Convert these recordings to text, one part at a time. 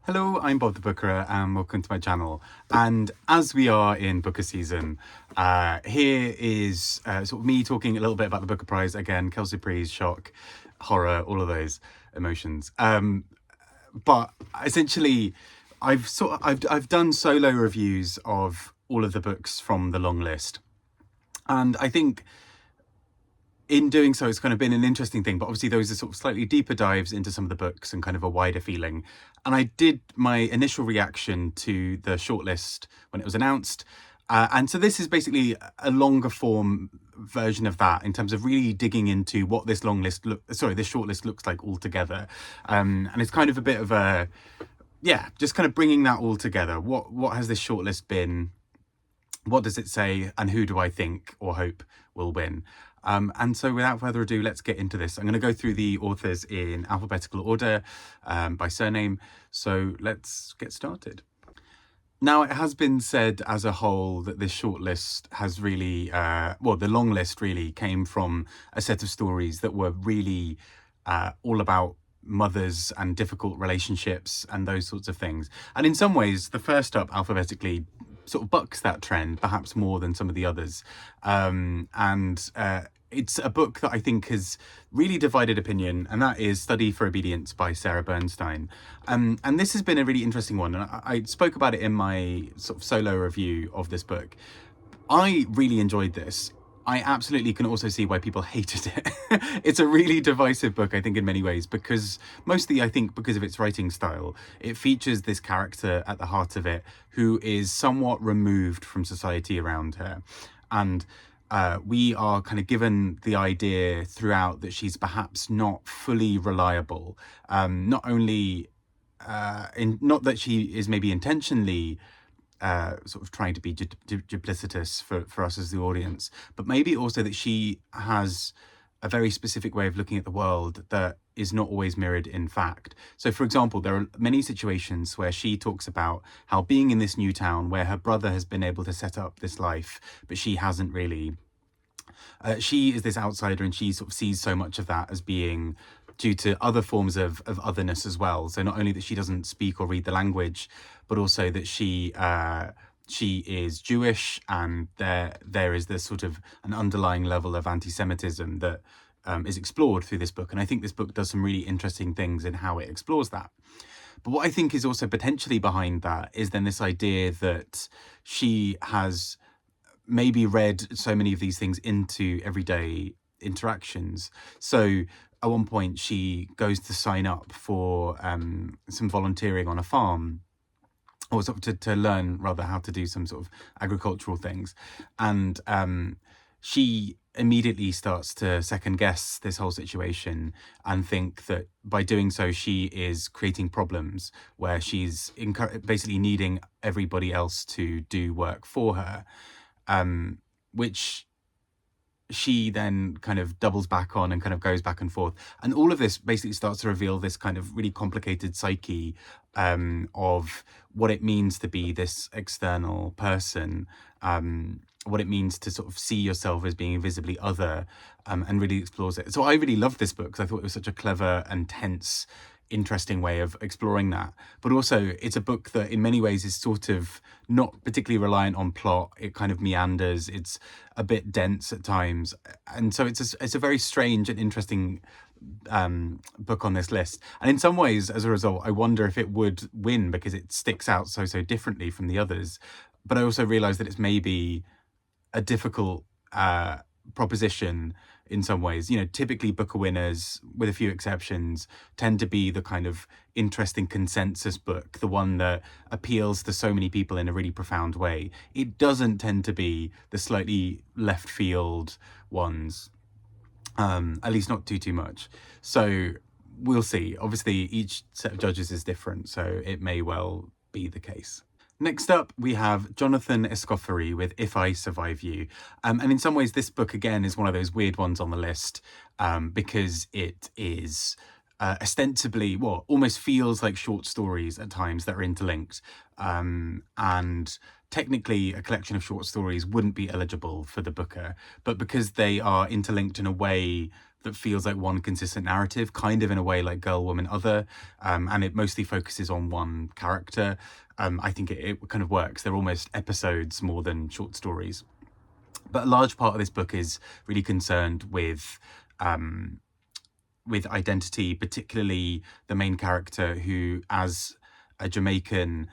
Hello, I'm Bob the Booker and welcome to my channel. And as we are in Booker season, here is sort of me talking a little bit about the Booker Prize again, Kelsey Pre's shock, horror, all of those emotions. But essentially, I've done solo reviews of all of the books from the long list, and I think in doing so, it's kind of been an interesting thing, but obviously those are sort of slightly deeper dives into some of the books and kind of a wider feeling. And I did my initial reaction to the shortlist when it was announced. And so this is basically a longer form version of that in terms of really digging into what this this shortlist looks like altogether. And it's kind of a bit of a, just kind of bringing that all together. What has this shortlist been? What does it say? And who do I think or hope will win? And so without further ado, let's get into this. I'm going to go through the authors in alphabetical order by surname. So let's get started. Now, it has been said as a whole that this shortlist has really, the long list really came from a set of stories that were really all about mothers and difficult relationships and those sorts of things. And in some ways, the first up alphabetically sort of bucks that trend, perhaps more than some of the others. It's a book that I think has really divided opinion, and that is Study for Obedience by Sarah Bernstein. And this has been a really interesting one, and I spoke about it in my sort of solo review of this book. I really enjoyed this. I absolutely can also see why people hated it. It's a really divisive book, I think, in many ways, because mostly, I think, because of its writing style. It features this character at the heart of it who is somewhat removed from society around her. And we are kind of given the idea throughout that she's perhaps not fully reliable. Not only, not that she is maybe intentionally sort of trying to be duplicitous for us as the audience, but maybe also that she has a very specific way of looking at the world that is not always mirrored in fact. So, for example, there are many situations where she talks about how being in this new town where her brother has been able to set up this life, but she hasn't really. She is this outsider, and she sort of sees so much of that as being due to other forms of otherness as well. So not only that she doesn't speak or read the language, but also that she is Jewish, and there is this sort of an underlying level of anti-Semitism that is explored through this book. And I think this book does some really interesting things in how it explores that. But what I think is also potentially behind that is then this idea that she has maybe read so many of these things into everyday interactions. So at one point she goes to sign up for some volunteering on a farm, or sort of to learn rather how to do some sort of agricultural things. And she immediately starts to second guess this whole situation and think that by doing so she is creating problems where she's basically needing everybody else to do work for her, which she then kind of doubles back on and kind of goes back and forth. And all of this basically starts to reveal this kind of really complicated psyche of what it means to be this external person, what it means to sort of see yourself as being visibly other, and really explores it. So I really loved this book because I thought it was such a clever and tense, interesting way of exploring that. But also it's a book that in many ways is sort of not particularly reliant on plot. It kind of meanders, it's a bit dense at times, and so it's a very strange and interesting book on this list. And in some ways, as a result, I wonder if it would win because it sticks out so differently from the others. But I also realize that it's maybe a difficult proposition in some ways. You know, typically Booker winners, with a few exceptions, tend to be the kind of interesting consensus book, the one that appeals to so many people in a really profound way. It doesn't tend to be the slightly left field ones, at least not too much. So we'll see. Obviously each set of judges is different, so it may well be the case. Next up, we have Jonathan Escoffery with If I Survive You. And in some ways, this book, again, is one of those weird ones on the list because it is ostensibly, almost feels like short stories at times that are interlinked. And technically, a collection of short stories wouldn't be eligible for the Booker. But because they are interlinked in a way that feels like one consistent narrative, kind of in a way like Girl, Woman, Other, and it mostly focuses on one character. I think it kind of works. They're almost episodes more than short stories. But a large part of this book is really concerned with identity, particularly the main character, who, as a Jamaican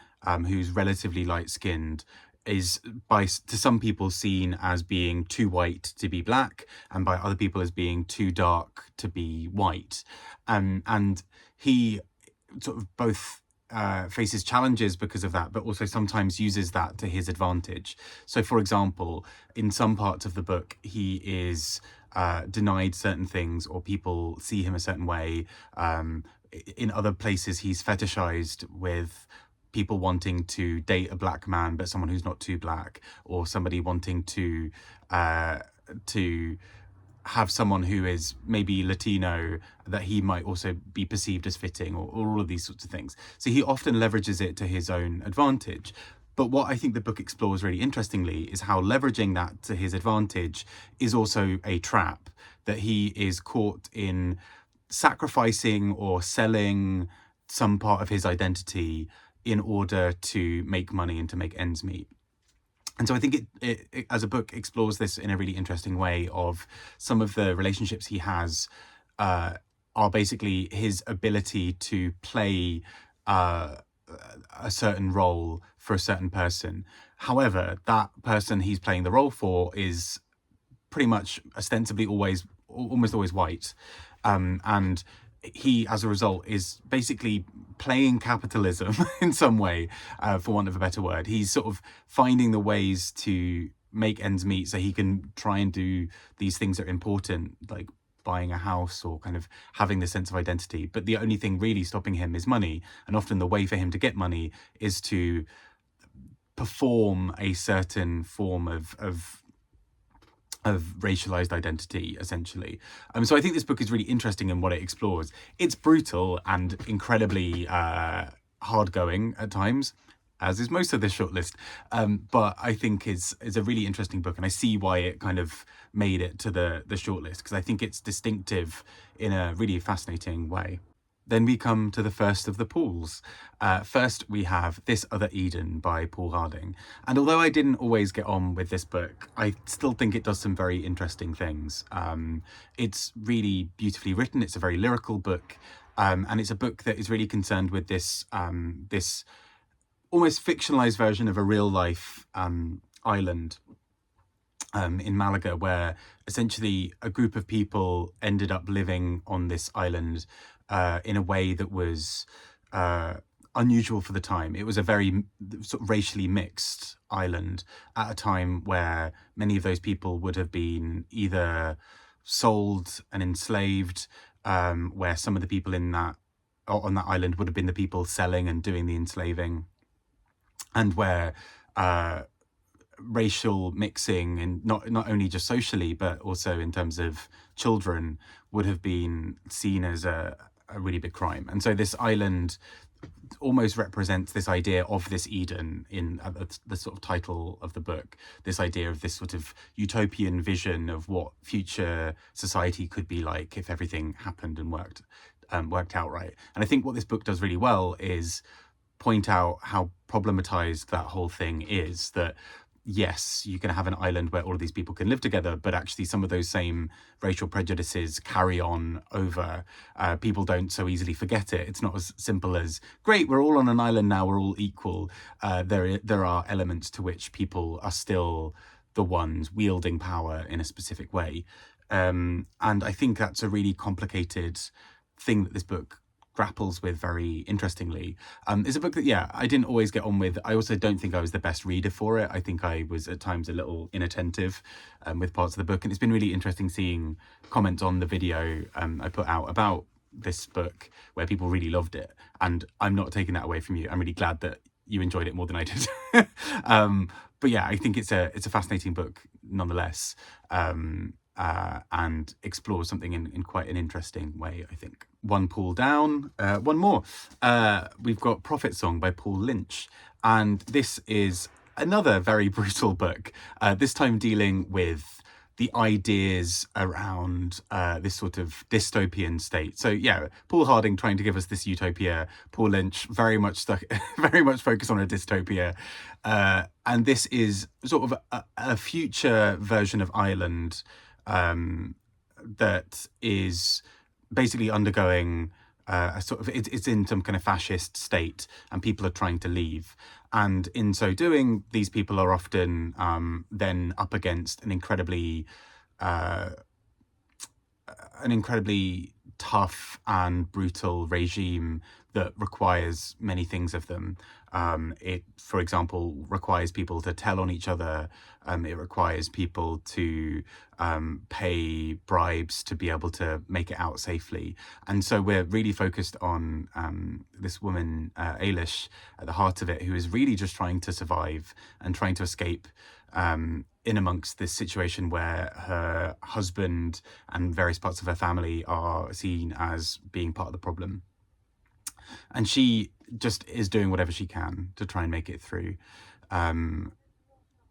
who's relatively light-skinned, is to some people seen as being too white to be black, and by other people as being too dark to be white. And he sort of both faces challenges because of that, but also sometimes uses that to his advantage. So, for example, in some parts of the book, he is denied certain things, or people see him a certain way. In other places, he's fetishized with people wanting to date a black man, but someone who's not too black, or somebody wanting to have someone who is maybe Latino, that he might also be perceived as fitting, or all of these sorts of things. So he often leverages it to his own advantage. But what I think the book explores really interestingly is how leveraging that to his advantage is also a trap, that he is caught in sacrificing or selling some part of his identity in order to make money and to make ends meet. And so I think it as a book explores this in a really interesting way, of some of the relationships he has are basically his ability to play a certain role for a certain person. However, that person he's playing the role for is pretty much ostensibly almost always white. And he, as a result, is basically playing capitalism in some way, for want of a better word. He's sort of finding the ways to make ends meet so he can try and do these things that are important, like buying a house or kind of having this sense of identity. But the only thing really stopping him is money. And often the way for him to get money is to perform a certain form of racialized identity, essentially. So I think this book is really interesting in what it explores. It's brutal and incredibly hard-going at times, as is most of this shortlist. But I think it's a really interesting book, and I see why it kind of made it to the shortlist, because I think it's distinctive in a really fascinating way. Then we come to the first of the pools. First, we have This Other Eden by Paul Harding. And although I didn't always get on with this book, I still think it does some very interesting things. It's really beautifully written. It's a very lyrical book. And it's a book that is really concerned with this almost fictionalized version of a real life island in Malaga, where essentially a group of people ended up living on this island in a way that was unusual for the time. It was a very sort of racially mixed island at a time where many of those people would have been either sold and enslaved, where some of the people on that island would have been the people selling and doing the enslaving, and where racial mixing, and not only just socially but also in terms of children, would have been seen as a really big crime. And so this island almost represents this idea of this Eden in the sort of title of the book, this idea of this sort of utopian vision of what future society could be like if everything happened and worked out right. And I think what this book does really well is point out how problematized that whole thing is, that yes, you can have an island where all of these people can live together, but actually some of those same racial prejudices carry on over. People don't so easily forget it. It's not as simple as, great, we're all on an island now, we're all equal. There are elements to which people are still the ones wielding power in a specific way. And I think that's a really complicated thing that this book grapples with very interestingly. It's a book that, yeah, I didn't always get on with. I also don't think I was the best reader for it. I think I was at times a little inattentive with parts of the book. And it's been really interesting seeing comments on the video I put out about this book where people really loved it. And I'm not taking that away from you. I'm really glad that you enjoyed it more than I did. But yeah, I think it's a fascinating book nonetheless, and explores something in quite an interesting way, I think. One pool down, one more. We've got Prophet Song by Paul Lynch. And this is another very brutal book, this time dealing with the ideas around this sort of dystopian state. So yeah, Paul Harding trying to give us this utopia, Paul Lynch very much stuck, very much focused on a dystopia, and this is sort of a future version of Ireland that is basically undergoing a sort of it's in some kind of fascist state, and people are trying to leave. And in so doing, these people are often then up against uh, an incredibly tough and brutal regime that requires many things of them. It, for example, requires people to tell on each other. It requires people to pay bribes to be able to make it out safely. And so we're really focused on this woman, Ailish, at the heart of it, who is really just trying to survive and trying to escape in amongst this situation where her husband and various parts of her family are seen as being part of the problem. And she just is doing whatever she can to try and make it through,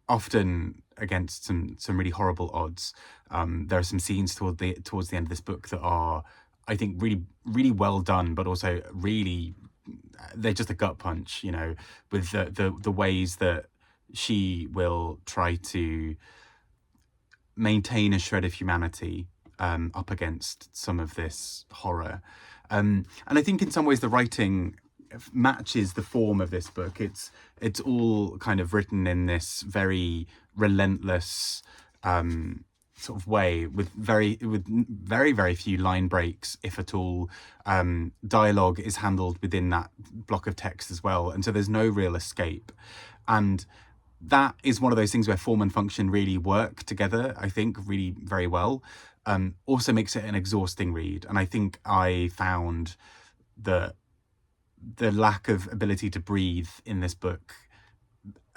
often against some really horrible odds. There are some scenes towards the end of this book that are, I think, really, really well done, but also really, they're just a gut punch, with the ways that she will try to maintain a shred of humanity up against some of this horror. And I think in some ways the writing matches the form of this book. It's all kind of written in this very relentless sort of way, with very, very few line breaks, if at all. Dialogue is handled within that block of text as well, and so there's no real escape. And that is one of those things where form and function really work together, I think, really very well. Also makes it an exhausting read. And I think I found that the lack of ability to breathe in this book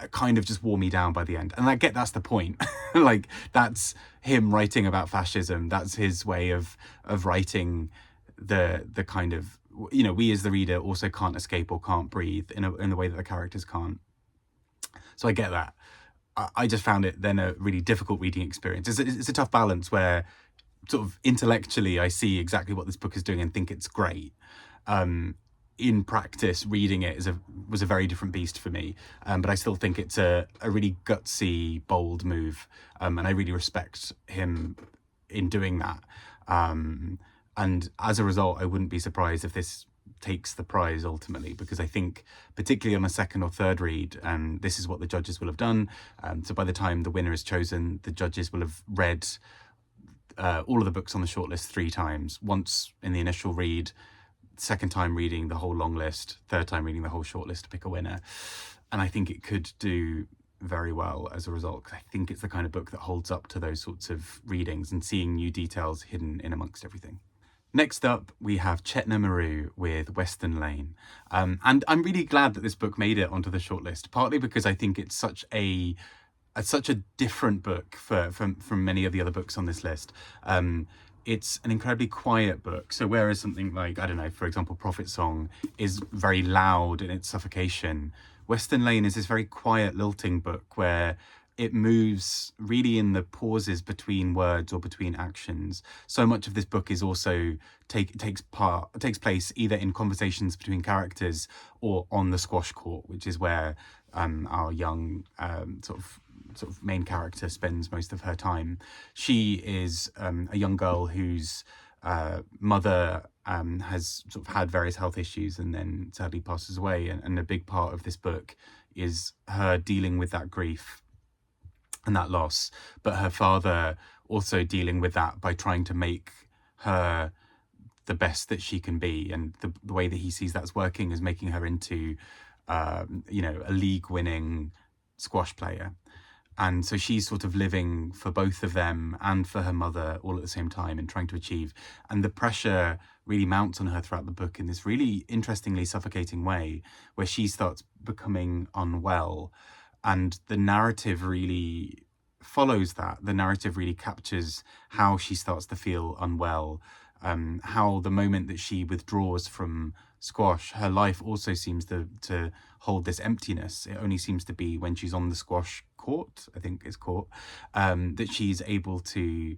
kind of just wore me down by the end. And I get that's the point. Like, that's him writing about fascism. That's his way of writing the kind of, we as the reader also can't escape or can't breathe in the way that the characters can't. So I get that. I just found it then a really difficult reading experience. It's a tough balance where sort of intellectually I see exactly what this book is doing and think it's great. In practice, reading it was a very different beast for me. But I still think it's a really gutsy, bold move. And I really respect him in doing that. And as a result, I wouldn't be surprised if this takes the prize ultimately, because I think particularly on a second or third read, and this is what the judges will have done. So by the time the winner is chosen, the judges will have read all of the books on the shortlist 3 times. Once in the initial read, second time reading the whole long list, third time reading the whole shortlist to pick a winner. And I think it could do very well as a result, because I think it's the kind of book that holds up to those sorts of readings and seeing new details hidden in amongst everything. Next up, we have Chetna Maroo with Western Lane. And I'm really glad that this book made it onto the shortlist, partly because I think it's such a different book from many of the other books on this list. It's an incredibly quiet book. So whereas something like, I don't know, for example, Prophet Song is very loud in its suffocation, Western Lane is this very quiet, lilting book where it moves really in the pauses between words or between actions. So much of this book is also takes place either in conversations between characters or on the squash court, which is where our young sort of main character spends most of her time. She is a young girl whose mother has sort of had various health issues and then sadly passes away, and a big part of this book is her dealing with that grief and that loss, but her father also dealing with that by trying to make her the best that she can be. And the way that he sees that's working is making her into a league-winning squash player. And so she's sort of living for both of them and for her mother all at the same time and trying to achieve. And the pressure really mounts on her throughout the book in this really interestingly suffocating way, where she starts becoming unwell. And the narrative really follows that. The narrative really captures how she starts to feel unwell, how the moment that she withdraws from squash, her life also seems to hold this emptiness. It only seems to be when she's on the squash court, I think is court, that she's able to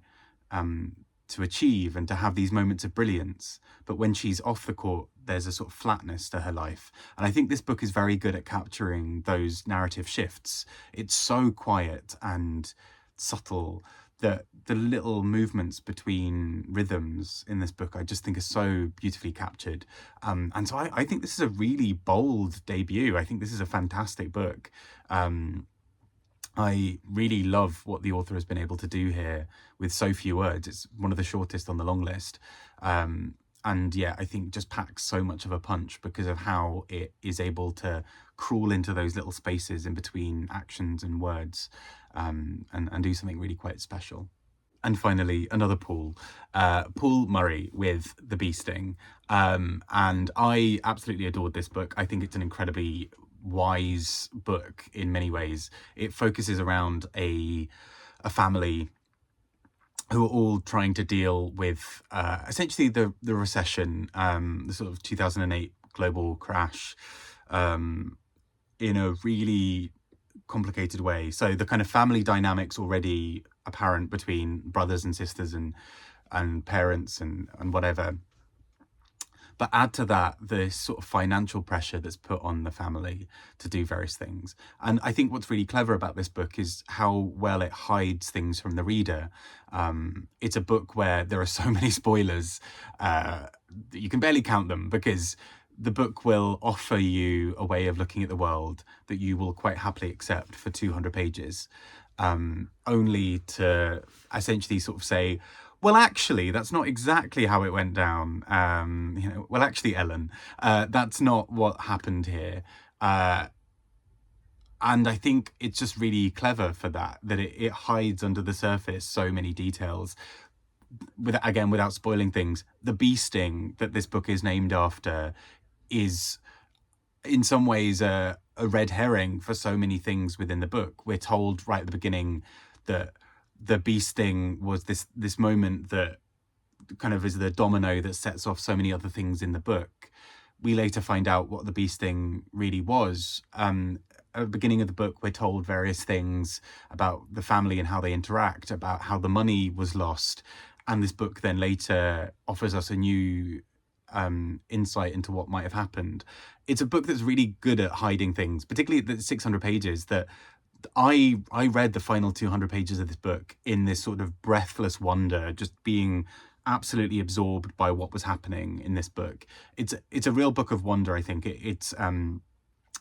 achieve and to have these moments of brilliance. But when she's off the court, there's a sort of flatness to her life. And I think this book is very good at capturing those narrative shifts. It's so quiet and subtle that the little movements between rhythms in this book I just think are so beautifully captured. And so I think this is a really bold debut. I think this is a fantastic book. I really love what the author has been able to do here with so few words. It's one of the shortest on the long list. And yeah, I think just packs so much of a punch because of how it is able to crawl into those little spaces in between actions and words, and do something really quite special. And finally, another Paul Murray with The Bee Sting. And I absolutely adored this book. I think it's an incredibly wise book in many ways. It focuses around a family who are all trying to deal with essentially the recession, the sort of 2008 global crash, in a really complicated way. So the kind of family dynamics already apparent between brothers and sisters and parents and whatever. But add to that the sort of financial pressure that's put on the family to do various things. And I think what's really clever about this book is how well it hides things from the reader. It's a book where there are so many spoilers that you can barely count them, because the book will offer you a way of looking at the world that you will quite happily accept for 200 pages, only to essentially sort of say, well, actually, that's not exactly how it went down. Well, actually, Ellen, that's not what happened here. And I think it's just really clever for that it hides under the surface so many details. Without spoiling things, the bee sting that this book is named after is in some ways a red herring for so many things within the book. We're told right at the beginning that the bee sting was this moment that kind of is the domino that sets off so many other things in the book. We later find out what the bee sting really was. At the beginning of the book, we're told various things about the family and how they interact, about how the money was lost. And this book then later offers us a new insight into what might have happened. It's a book that's really good at hiding things, particularly the 600 pages that I read the final 200 pages of this book in this sort of breathless wonder, just being absolutely absorbed by what was happening in this book. It's a real book of wonder, I think.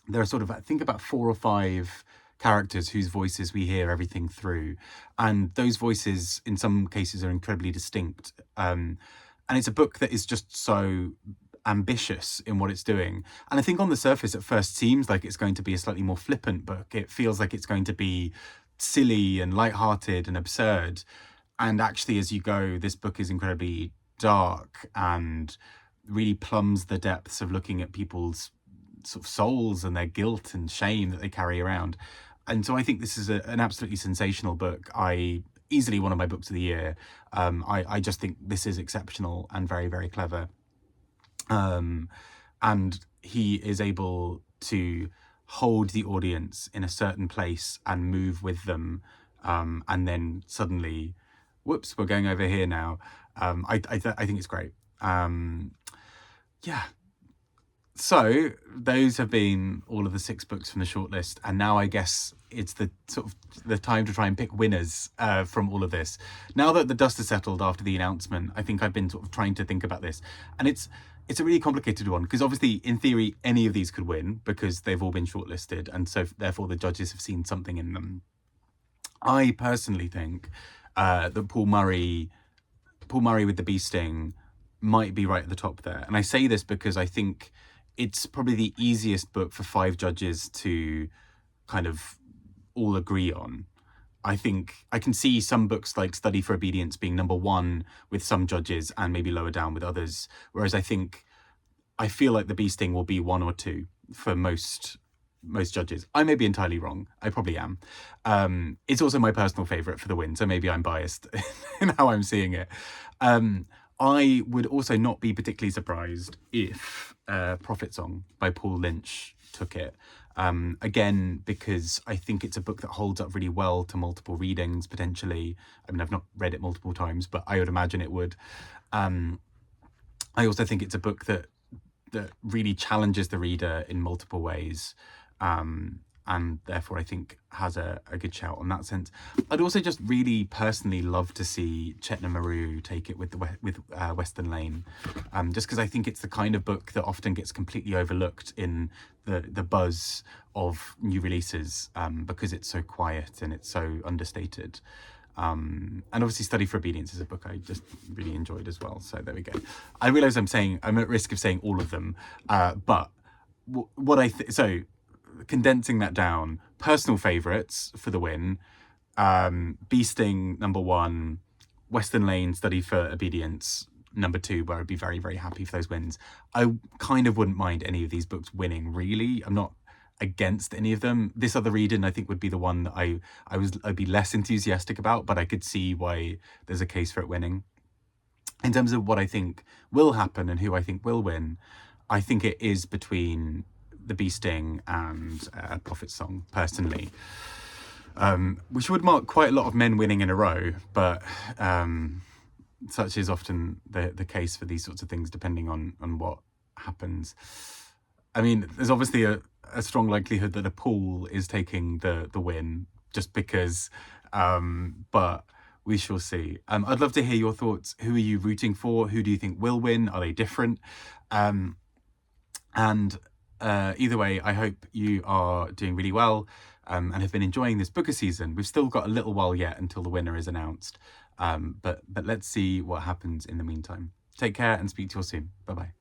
There are sort of, I think, about 4 or 5 characters whose voices we hear everything through. And those voices, in some cases, are incredibly distinct. And it's a book that is just so ambitious in what it's doing. And I think on the surface, it first seems like it's going to be a slightly more flippant book. It feels like it's going to be silly and lighthearted and absurd. And actually, as you go, this book is incredibly dark and really plumbs the depths of looking at people's sort of souls and their guilt and shame that they carry around. And so I think this is an absolutely sensational book. Easily one of my books of the year. I just think this is exceptional and very, very clever. And he is able to hold the audience in a certain place and move with them. And then suddenly, whoops, we're going over here now. I think it's great. Yeah. So those have been all of the 6 books from the shortlist, and now I guess it's the time to try and pick winners from all of this. Now that the dust has settled after the announcement, I think I've been sort of trying to think about this, and it's a really complicated one, because obviously in theory any of these could win because they've all been shortlisted, and so therefore the judges have seen something in them. I personally think that Paul Murray with The Bee Sting might be right at the top there, and I say this because I think it's probably the easiest book for 5 judges to kind of all agree on. I think I can see some books like Study for Obedience being number 1 with some judges and maybe lower down with others. Whereas I feel like The Bee Sting will be 1 or 2 for most judges. I may be entirely wrong. I probably am. It's also my personal favourite for the win, so maybe I'm biased in how I'm seeing it. I would also not be particularly surprised if Prophet Song by Paul Lynch took it. Again, because I think it's a book that holds up really well to multiple readings, potentially. I mean, I've not read it multiple times, but I would imagine it would. I also think it's a book that really challenges the reader in multiple ways, and therefore I think has a good shout on that sense. I'd also just really personally love to see Chetna Maroo take it with Western Lane, just because I think it's the kind of book that often gets completely overlooked in the buzz of new releases, because it's so quiet and it's so understated. And obviously Study for Obedience is a book I just really enjoyed as well. So there we go. I realise I'm at risk of saying all of them, but what so condensing that down, personal favourites for the win: Bee Sting #1, Western Lane, Study for Obedience #2, where I'd be very, very happy for those wins. I kind of wouldn't mind any of these books winning, really. I'm not against any of them. This Other Reading, I think, would be the one that I'd be less enthusiastic about, but I could see why there's a case for it winning. In terms of what I think will happen and who I think will win, I think it is between The Bee Sting and Prophet's Song, personally, which would mark quite a lot of men winning in a row, but such is often the case for these sorts of things, depending on what happens. I mean, there's obviously a strong likelihood that a pool is taking the win, just because, but we shall see. I'd love to hear your thoughts. Who are you rooting for? Who do you think will win? Are they different? And either way, I hope you are doing really well, and have been enjoying this booker season. We've still got a little while yet until the winner is announced, but let's see what happens in the meantime. Take care and speak to you all soon. Bye bye.